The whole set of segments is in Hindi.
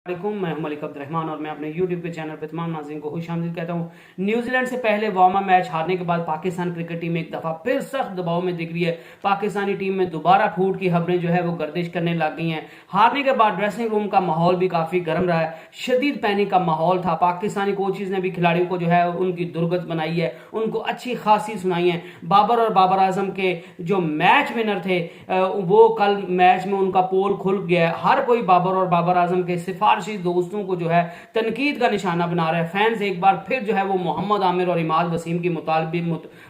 मैं मलिक अब्दुर्रहमान और मैं अपने यूट्यूब के चैनल पर तमाम नाज़रीन को खुशामदीद कहता हूँ। न्यूजीलैंड से पहले वार्म अप मैच हारने के बाद पाकिस्तान क्रिकेट टीम एक दफ़ा फिर सख्त दबाव में दिख रही है। पाकिस्तानी टीम में दोबारा फूट की खबरें जो है वो गर्दिश करने लग गई हैं। हारने के बाद ड्रेसिंग रूम का माहौल भी काफ़ी गर्म रहा है, शदीद पैनिक का माहौल था। पाकिस्तानी कोचेज ने भी खिलाड़ियों को जो है उनकी दुर्गत बनाई है, उनको अच्छी खासी सुनाई है। बाबर और बाबर आजम के जो मैच विनर थे वो कल मैच में उनका पोल खुल गया। हर कोई बाबर और बाबर आजम के सिफारशी दोस्तों को जो है तनकीद का निशाना बना रहे हैं। फैंस एक बार फिर जो है वो मोहम्मद आमिर और इमाद वसीम की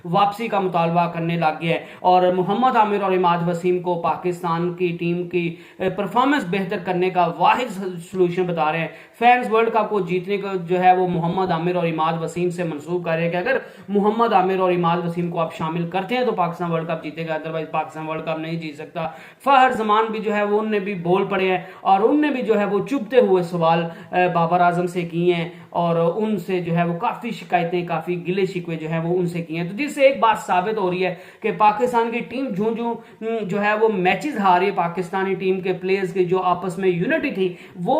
वापसी का मुतालबा करने लग गए हैं और मोहम्मद आमिर और इमाद वसीम को पाकिस्तान की टीम की परफॉर्मेंस बेहतर करने का वाहिद सोल्यूशन बता रहे हैं। फैंस वर्ल्ड कप को जीतने का जो है वो मोहम्मद आमिर और इमाद वसीम से मंसूब कर रहे हैं कि अगर मोहम्मद आमिर और इमाद वसीम को आप शामिल करते हैं तो पाकिस्तान वर्ल्ड कप जीतेगा, अदरवाइज पाकिस्तान वर्ल्ड कप नहीं जीत सकता। फहर जमान भी जो है वो उनने भी बोल पड़े हैं और उनने भी जो है वो चुभते हुए सवाल बाबर आजम से किए हैं और उनसे जो है वो काफी शिकायतें, काफी गिले शिकवे जो है वो उनसे किए हैं। तो जिससे एक बात साबित हो रही है कि पाकिस्तान की टीम जो है वो मैचेस हार रही है। पाकिस्तानी टीम के प्लेयर्स की जो आपस में यूनिटी थी वो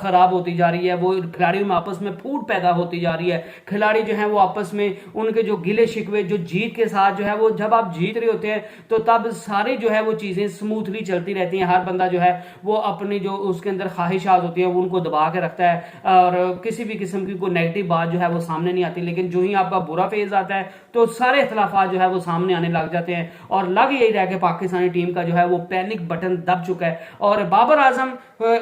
खराब होती जा रही है, वो खिलाड़ियों में आपस में फूट पैदा होती जा रही है। खिलाड़ी जो है वो आपस में उनके जो गिले शिकवे जो जीत के साथ जो है वो जब आप जीत रहे होते हैं तो तब सारी जो है वो चीजें स्मूथली चलती रहती हैं। हर बंदा जो है वो अपनी जो उसके अंदर ख्वाहिशात होती है वो उनको दबा के रखता है और किसी भी किस्म की कोई नेगेटिव बात जो है वो सामने नहीं आती। लेकिन जो ही आपका बुरा फेज आता है तो सारे इख्तलाफात जो है वो सामने आने लग जाते हैं और लग यही रहा है कि पाकिस्तानी टीम का जो है वो पैनिक बटन दब चुका है। और बाबर आजम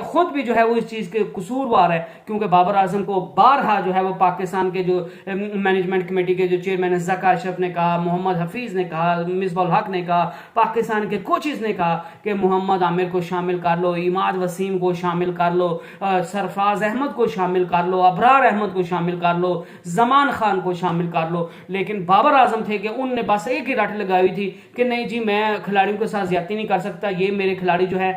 खुद भी जो है वो इस चीज के कसूरवार है, क्योंकि बाबर आजम को बारहा जो है वो पाकिस्तान के जो मैनेजमेंट कमेटी के जो चेयरमैन ज़का अशरफ ने कहा, मोहम्मद हफीज ने कहा, मिसबाह उल हक ने कहा, पाकिस्तान के कोचेज ने कहा कि मोहम्मद आमिर को शामिल कर लो, इमाद वसीम को शामिल कर लो, सरफराज अहमद को शामिल कर लो, अबरार अहमद को शामिल कर लो, जमान खान को शामिल कर लो। लेकिन बाबर आजम थे कि उनने बस एक ही रट लगाई हुई थी कि नहीं जी मैं खिलाड़ियों के साथ ज्यादती नहीं कर सकता, ये मेरे खिलाड़ी जो है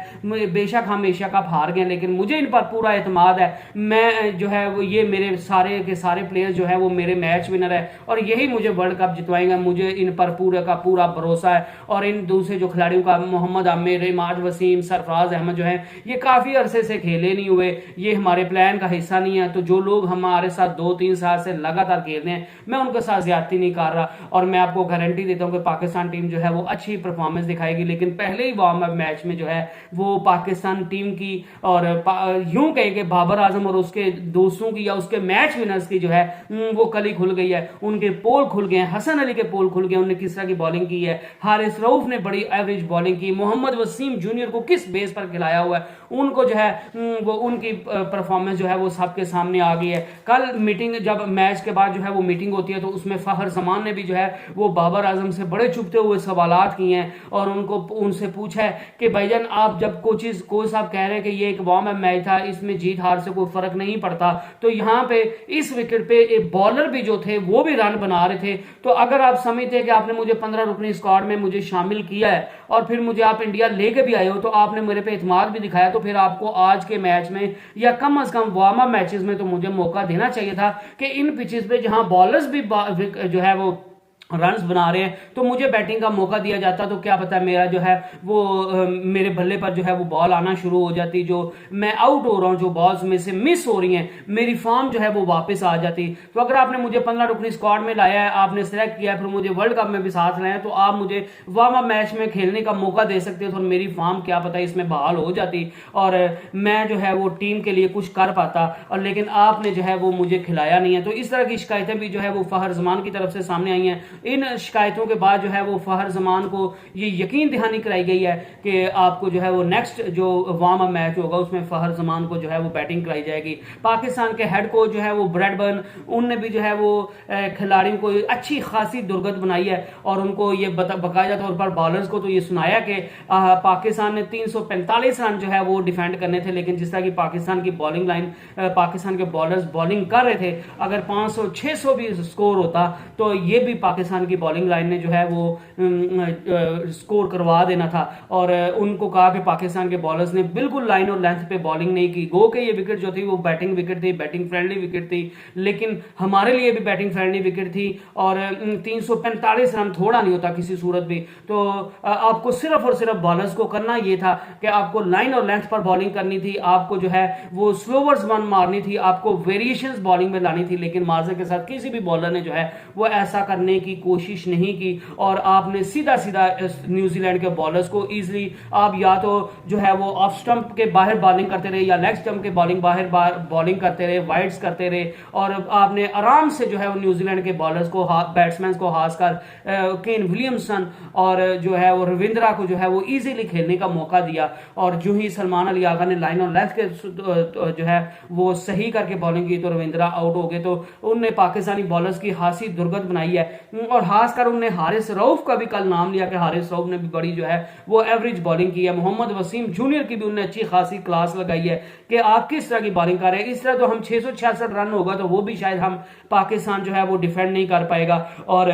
बेशक हम एशिया कप हार गए लेकिन मुझे इन पर पूरा एतमाद है। मैं जो है वो ये मेरे सारे के सारे प्लेयर्स जो है वो मेरे मैच विनर है और यही मुझे वर्ल्ड कप जितवाएंगे, मुझे इन पर पूरा का पूरा भरोसा है। और इन दूसरे जो खिलाड़ियों का मोहम्मद आमिर, इमाद वसीम, सरफराज अहमद जो है ये काफी अरसे से खेले नहीं हुए, ये हमारे प्लान का हिस्सा नहीं है। तो जो लोग हमारे साथ 2-3 साल से लगातार खेल रहे हैं मैं उनके साथ ज्यादती नहीं कर रहा और मैं आपको गारंटी देता हूं कि पाकिस्तान टीम जो है वो अच्छी परफॉर्मेंस दिखाएगी। लेकिन पहले ही वार्म अप मैच में जो है वो पाकिस्तान टीम की और यूं कहें कि बाबर आजम और उसके दोस्तों की या उसके मैच विनर्स की जो है वो कली खुल गई है, उनके पोल खुल गए हैं। हसन अली के पोल खुल गए, उन्होंने किस तरह की बॉलिंग की है, हारिस रऊफ ने बड़ी एवरेज बॉलिंग की, मोहम्मद वसीम जूनियर को किस बेस पर खिलाया हुआ है, उनको जो है वो उनकी परफॉर्मेंस जो है वो सबके सामने आ गई है। कल मीटिंग जब मैच के बाद जो है वो मीटिंग होती है तो उसमें फहर जमान ने भी जो है वो बाबर आजम से बड़े चुभते हुए सवालात किए हैं और उनसे पूछा है कि भाईजान आप जब कोच साहब कह रहे हैं कि ये एक वार्म अप मैच था, इसमें जीत हार से कोई फर्क नहीं पड़ता, तो यहाँ पे इस विकेट पे एक बॉलर भी जो थे वो भी रन बना रहे थे, तो अगर आप समझते हैं कि आपने मुझे 15 रुकनी स्क्वाड में मुझे शामिल किया है और फिर मुझे आप इंडिया लेके भी आए हो तो आपने मेरे पे एतमाद भी दिखाया, तो फिर आपको आज के मैच में या कम अज कम वार्म अप मैचेस में तो मुझे मौका देना चाहिए था कि इन पिचेस पे जहां बॉलर्स भी जो है वो रन्स बना रहे हैं तो मुझे बैटिंग का मौका दिया जाता, तो क्या पता मेरा जो है वो मेरे बल्ले पर जो है वो बॉल आना शुरू हो जाती, जो मैं आउट हो रहा हूं, जो बॉल्स में से मिस हो रही हैं, मेरी फॉर्म जो है वो वापस आ जाती। तो अगर आपने मुझे 15 रुकनी स्क्वाड में लाया है, आपने सिलेक्ट किया है, फिर मुझे वर्ल्ड कप में भी साथ लाया तो आप मुझे वार्म अप मैच में खेलने का मौका दे सकते हो, तो मेरी फॉर्म क्या पता इसमें बहाल हो जाती और मैं जो है वो टीम के लिए कुछ कर पाता, और लेकिन आपने जो है वो मुझे खिलाया नहीं है। तो इस तरह की शिकायतें भी जो है वो फहर जमान की तरफ से सामने आई हैं। इन शिकायतों के बाद जो है वो फहर जमान को ये यकीन दहानी कराई गई है कि आपको जो है वो नेक्स्ट जो वार्म अप मैच होगा उसमें फहर जमान को जो है वो बैटिंग कराई जाएगी। पाकिस्तान के हेड कोच जो है वो ब्रैडबर्न, उनने भी जो है वो खिलाड़ियों को अच्छी खासी दुर्गत बनाई है और उनको ये बाकायदा तौर पर बॉलर्स को तो ये सुनाया कि पाकिस्तान ने 345 रन जो है वो डिफेंड करने थे, लेकिन जिस तरह की पाकिस्तान की बॉलिंग लाइन, पाकिस्तान के बॉलर्स बॉलिंग कर रहे थे, अगर 500-600 भी स्कोर होता तो ये भी पाकिस्तान पाकिस्तान की बॉलिंग लाइन ने जो है वो स्कोर करवा देना था, और उनको कहा कि पाकिस्तान के बॉलर्स ने बिल्कुल लाइन और लेंथ पे बॉलिंग नहीं की। गो के ये विकेट जो थी वो बैटिंग विकेट थी, बैटिंग फ्रेंडली विकेट थी, लेकिन हमारे लिए भी बैटिंग फ्रेंडली विकेट थी, और 345 रन थोड़ा नहीं होता किसी सूरत भी। तो आपको सिर्फ और सिर्फ बॉलर्स को करना ये था कि आपको लाइन और लेंथ पर बॉलिंग करनी थी, आपको जो है वो स्लोवर्स वन मारनी थी, आपको वेरिएशंस बॉलिंग में लानी थी, लेकिन मार्जर के साथ किसी भी बॉलर ने जो है वो ऐसा करने की कोशिश नहीं की, और आपने सीधा सीधा न्यूजीलैंड के बॉलर्स को इजीली आप या तो जो है वो ऑफ स्टंप के बाहर बॉलिंग करते रहे या लेग स्टंप के बाहर बॉलिंग करते रहे, वाइड्स करते रहे, और आपने आराम से जो है वो न्यूजीलैंड के बॉलर्स को, बैट्समैन को, खासकर केन विलियमसन और जो है वो रविंद्रा को जो है वो इजीली खेलने का मौका दिया। और जो ही सलमान अली आगा ने लाइन और लेंथ के जो है वो सही करके बॉलिंग की तो रविंद्रा आउट हो गए। तो उनने पाकिस्तानी बॉलर्स की खासी दुर्गत बनाई है, और खासकर उनने हारिस रऊफ का भी कल नाम लिया कि हारिस रऊफ ने भी बड़ी जो है वो एवरेज बॉलिंग की है। मोहम्मद वसीम जूनियर की भी उन्होंने अच्छी खासी क्लास लगाई है कि आप किस तरह की बॉलिंग कर रहे हैं। इस तरह तो हम 666 रन होगा तो वो भी शायद हम पाकिस्तान जो है वो डिफेंड नहीं कर पाएगा, और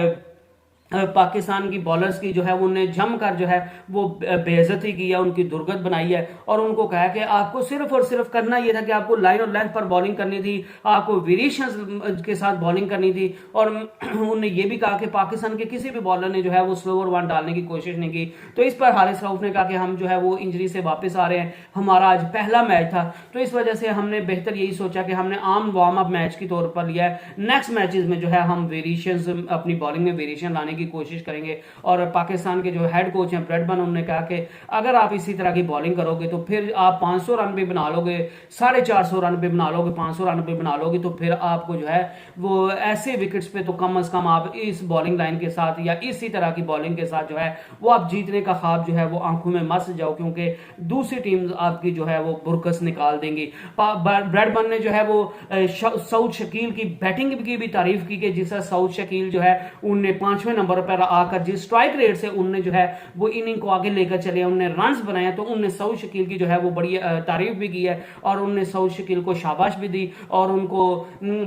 पाकिस्तान की बॉलर्स की जो है उन्हें जमकर जो है वो बेइज्जती की है, उनकी दुर्गत बनाई है, और उनको कहा कि आपको सिर्फ और सिर्फ करना यह था कि आपको लाइन और लेंथ पर बॉलिंग करनी थी, आपको वेरिएशंस के साथ बॉलिंग करनी थी, और उन्होंने ये भी कहा कि पाकिस्तान के किसी भी बॉलर ने जो है वो स्लोवर वन डालने की कोशिश नहीं की। तो इस पर हारिस रऊफ ने कहा कि हम जो है वो इंजरी से वापस आ रहे हैं, हमारा आज पहला मैच था, तो इस वजह से हमने बेहतर यही सोचा कि हमने आम वार्म अप मैच के तौर पर लिया है, नेक्स्ट मैचेस में जो है हम वेरिएशंस, अपनी बॉलिंग में वेरिएशन लाने की कोशिश करेंगे। और पाकिस्तान के जो हेड कोच हैं ब्रेडमैन, उन्होंने कहा कि अगर आप इसी तरह की बॉलिंग करोगे तो फिर आप 500 रन भी बना लोगे, 450 रन भी बना लोगे, 500 रन भी बना लोगे, तो फिर आपको जो है वो ऐसे विकेट्स पे तो कम से कम आप इस बॉलिंग लाइन के साथ या इसी तरह की बॉलिंग के साथ जो है वो आप जीतने का ख्वाब जो है वो आंखों में मस जाओ, क्योंकि दूसरी टीम आपकी जो है वो बुरकस निकाल देंगी। ब्रेडमैन ने जो है वो सऊद शकील की बैटिंग की भी तारीफ की कि जिससे सऊद शकील जो है उनने 5वें नंबर पर आकर जिस स्ट्राइक रेट से उनने जो है वो इनिंग को आगे लेकर चले, उनने रन्स बनाए, तो उनने सऊद शकील की जो है वो बड़ी तारीफ भी की है, और उनने सऊद शकील को शाबाश भी दी, और उनको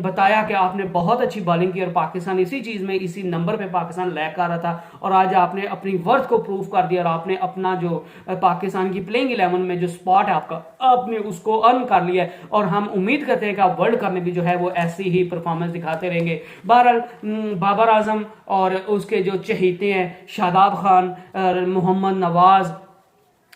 बताया कि आपने बहुत अच्छी बॉलिंग की, और पाकिस्तान इसी चीज में, इसी नंबर पे पाकिस्तान लैग कर रहा था, और आज आपने अपनी वर्थ को प्रूव कर दिया, और आपने अपना जो पाकिस्तान की प्लेइंग 11 में जो स्पॉट है आपका, आपने उसको अर्न कर लिया है, और हम उम्मीद करते हैं कि आप वर्ल्ड कप में भी जो है वो ऐसी ही परफॉर्मेंस दिखाते रहेंगे। बहरहाल बाबर आजम और उसके जो चहेते हैं शादाब खान और मोहम्मद नवाज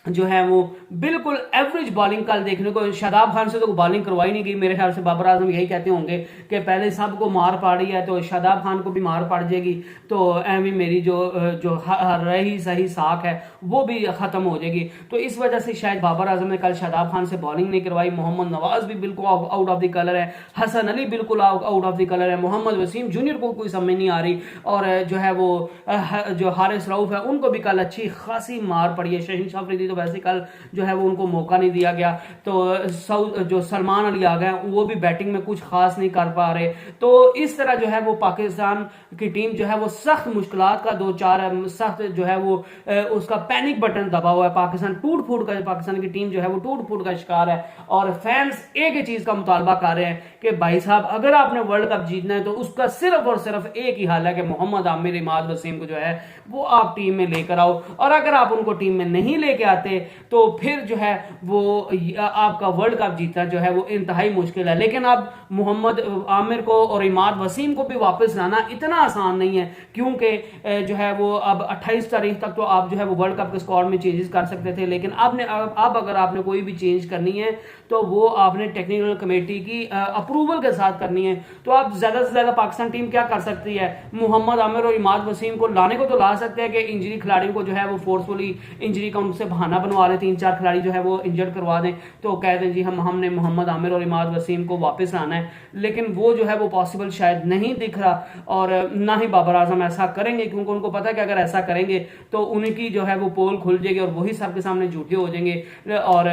जो है वो बिल्कुल एवरेज बॉलिंग कल देखने को, शादाब खान से तो बॉलिंग करवाई नहीं गई। मेरे ख्याल से बाबर आजम यही कहते होंगे कि पहले सबको मार पड़ी है तो शादाब खान को भी मार पड़ जाएगी, तो एवं मेरी जो रही सही साख है वो भी खत्म हो जाएगी। तो इस वजह से शायद बाबर आजम ने कल शादाब खान से बॉलिंग नहीं करवाई। मोहम्मद नवाज भी बिल्कुल आउट ऑफ द कलर है, हसन अली बिल्कुल आउट ऑफ द कलर है, मोहम्मद वसीम जूनियर को कोई समझ नहीं आ रही, और जो है वो जो हारिस रऊफ है उनको भी कल अच्छी खासी मार पड़ी है। शहीन शाफरीदी तो वैसे कल जो है वो उनको मौका नहीं दिया गया, तो जो सलमान अली आ गए वो भी बैटिंग में कुछ खास नहीं कर पा रहे। तो इस तरह जो है वो पाकिस्तान की टीम जो है वो सख्त मुश्किलात का दो चार सख्त जो है वो उसका पैनिक बटन दबा हुआ है। पाकिस्तान टूट फूट का, पाकिस्तान की टीम जो है वो टूट फूट का शिकार है, और फैंस एक ही चीज का मुतालबा कर रहे हैं कि भाई साहब अगर आपने वर्ल्ड कप जीतना है तो उसका सिर्फ और सिर्फ एक ही हाल है कि मोहम्मद आमिर, इमाद वसीम को जो है वो आप टीम में लेकर आओ, और अगर आप उनको टीम में नहीं लेके आते तो फिर जो है वो आपका वर्ल्ड कप जीतना जो है वो इंतहाई मुश्किल है। लेकिन अब मोहम्मद आमिर को और इमाद वसीम को भी वापस लाना इतना आसान नहीं है, क्योंकि जो है वो अब 28 तारीख तक तो आप जो है वो वर्ल्ड कप के स्क्वाड में चेंजेस कर सकते थे, लेकिन अब अगर आपने कोई भी चेंज करनी है तो वो आपने टेक्निकल कमेटी की अप्रूवल के साथ करनी है। तो आप ज्यादा से ज्यादा पाकिस्तान टीम क्या कर सकती है, मोहम्मद आमिर और इमाद वसीम को लाने को तो ला सकते हैं कि इंजरी खिलाड़ियों को जो है वो फोर्सफुली इंजरी का उनसे बहाना बनवा लें, 3-4 खिलाड़ी जो है वो इंजर्ड करवा दें, तो कह दें जी हमने मोहम्मद आमिर और इमाद वसीम को वापस लाना है, लेकिन वो जो है वो पॉसिबल शायद नहीं दिख रहा, और ना ही बाबर आजम ऐसा करेंगे, क्योंकि उनको पता है कि अगर ऐसा करेंगे तो उनकी जो है वो वो पोल खुल जाएगी और वही सबके सामने झूठे हो जाएंगे। और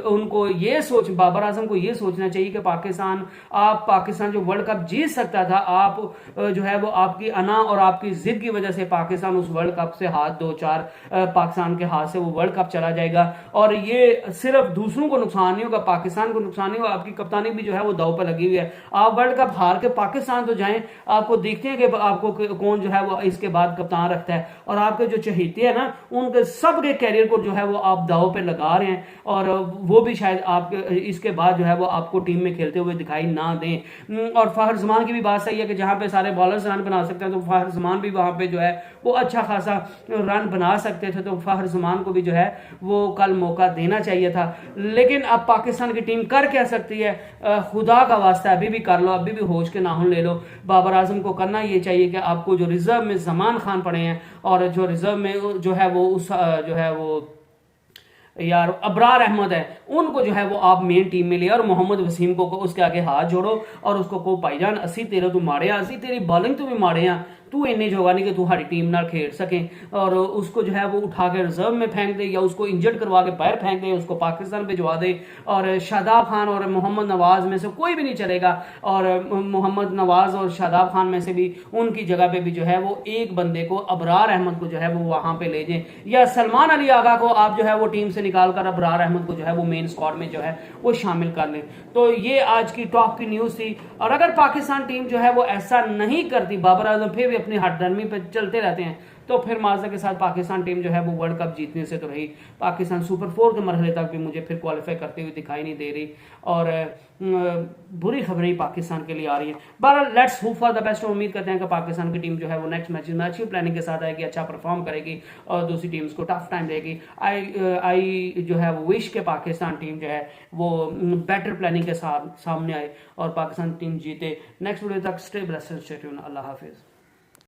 उनको ये सोच, बाबर आजम को ये सोचना चाहिए कि पाकिस्तान जो वर्ल्ड कप जीत सकता था, आप जो है वो आपकी अना और आपकी जिद की वजह से पाकिस्तान उस वर्ल्ड कप से हाथ दो चार पाकिस्तान के हाथ से वो वर्ल्ड कप चला जाएगा। और ये सिर्फ दूसरों को नुकसान नहीं होगा, पाकिस्तान को नुकसान नहीं होगा। आपकी कप्तानी भी जो है वो दांव पर लगी हुई है। आप वर्ल्ड कप हार के पाकिस्तान तो जाएं, आपको देखते हैं कि आपको कौन जो है वो इसके बाद कप्तान रखता है, और आपके जो चहेते हैं ना, उनके सबके कैरियर को जो है वो आप दांव पे लगा रहे हैं, और वो भी शायद आपके इसके बाद जो है वो आपको टीम में खेलते हुए दिखाई ना दें। और फहर जमान की भी बात सही है कि जहां पे सारे बॉलर्स रन बना सकते हैं, तो फहर जमान भी वहां पे जो है वो अच्छा खासा रन बना सकते थे, तो फहर जमान को भी जो है वो कल मौका देना चाहिए था। लेकिन अब पाकिस्तान की टीम कर क्या सकती है, खुदा का वास्ता अभी भी कर लो, अभी भी होश के नाखून ले लो। बाबर आजम को करना ये चाहिए कि आपको जो रिजर्व में जमान खान पड़े हैं, और जो रिजर्व में जो है वो उस जो है वो यार अबरार अहमद है, उनको जो है वो आप मेन टीम में ले, और मोहम्मद वसीम को उसके आगे हाथ जोड़ो और उसको को भाईजान असी तेरे तू मारे, असी तेरी बॉलिंग तू भी मारे हैं, तू इन्ने जोगा नहीं कि तू हमारी टीम ना खेल सके। और उसको जो है वो उठा के रिजर्व में फेंक दे, या उसको इंजर्ड करवा के बाहर फेंक दे, उसको पाकिस्तान भिजवा दे। और शादाब खान और मोहम्मद नवाज में से कोई भी नहीं चलेगा, और मोहम्मद नवाज और शादाब खान में से भी उनकी जगह पे भी जो है वो एक बंदे को, अबरार अहमद को जो है वो वहां पे ले जाए, या सलमान अली आगा को आप जो है वो टीम से निकाल कर अबरार अहमद को जो है वो मेन स्क्वाड में जो है वो शामिल कर लें। तो ये आज की टॉप की न्यूज थी। और अगर पाकिस्तान टीम जो है वो ऐसा नहीं करती, बाबर आजम फिर भी अपनी हटदर्मी पे चलते रहते हैं, तो फिर माजा के साथ पाकिस्तान टीम जो है वो वर्ल्ड कप जीतने से तो रही, पाकिस्तान सुपर 4 के मरहले तक भी मुझे फिर क्वालिफाई करते हुए दिखाई नहीं दे रही। और बुरी खबरें पाकिस्तान के लिए आ रही है। बहरहाल let's hope for the best. उम्मीद करते हैं कि पाकिस्तान की टीम जो है वो नेक्स्ट मैच में अच्छी प्लानिंग के साथ आएगी, अच्छा परफॉर्म करेगी और दूसरी टीम्स को टफ टाइम देगी। आई जो है वो विश के पाकिस्तान टीम जो है वो बेटर प्लानिंग के साथ सामने आए और पाकिस्तान टीम जीते। नेक्स्ट वीडियो तक स्टे ब्लेस्ड, स्टे ट्यून्ड, अल्लाह हाफिज।